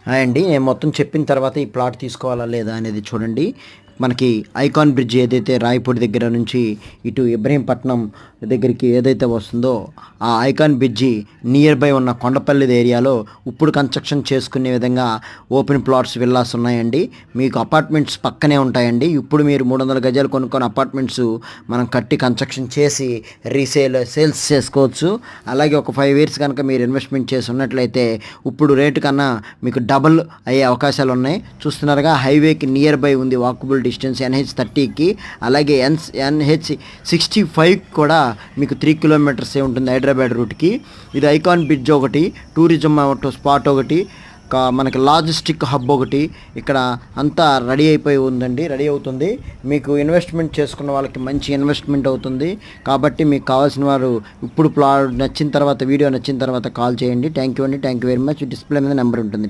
Hi అండి. నేను మొత్తం చెప్పిన తర్వాత ఈ ప్లాట్ తీసుకోవాలా లేదా అనేది చూడండి. మనకి ఐకాన్ బ్రిడ్జ్ ఏదైతే రాయపూడి దగ్గర నుంచి ఇటు ఇబ్రహీంపట్నం దగ్గరికి ఏదైతే వస్తుందో ఆ ఐకాన్ బ్రిడ్జి నియర్ బై ఉన్న కొండపల్లి ఏరియాలో ఇప్పుడు కన్స్ట్రక్షన్ చేసుకునే విధంగా ఓపెన్ ప్లాట్స్ విల్లాస్ ఉన్నాయండి. మీకు అపార్ట్మెంట్స్ పక్కనే ఉంటాయండి. ఇప్పుడు మీరు 300 గజాలు కొనుక్కొని అపార్ట్మెంట్స్ మనం కట్టి కన్స్ట్రక్షన్ చేసి సేల్స్ చేసుకోవచ్చు. అలాగే ఒక 5 ఇయర్స్ కనుక మీరు ఇన్వెస్ట్మెంట్ చేసి ఉన్నట్లయితే ఇప్పుడు రేటు కన్నా మీకు డబల్ అయ్యే అవకాశాలు ఉన్నాయి. చూస్తున్నారుగా, హైవేకి నియర్ బై ఉంది, వాకబుల్ డిస్టెన్స్ NH30కి. అలాగే NH65 కూడా మీకు 3 కిలోమీటర్స్ ఉంటుంది హైదరాబాద్ రూట్కి. ఇది ఐకాన్ బ్రిడ్జ్ ఒకటి, టూరిజం స్పాట్ ఒకటి, మనకి లాజిస్టిక్ హబ్ ఒకటి. ఇక్కడ అంతా రెడీ అవుతుంది. మీకు ఇన్వెస్ట్మెంట్ చేసుకున్న వాళ్ళకి మంచి ఇన్వెస్ట్మెంట్ అవుతుంది. కాబట్టి మీకు కావాల్సిన వారు ఇప్పుడు వీడియో నచ్చిన తర్వాత కాల్ చేయండి. Thank you very much. Display మీద నెంబర్ ఉంటుంది.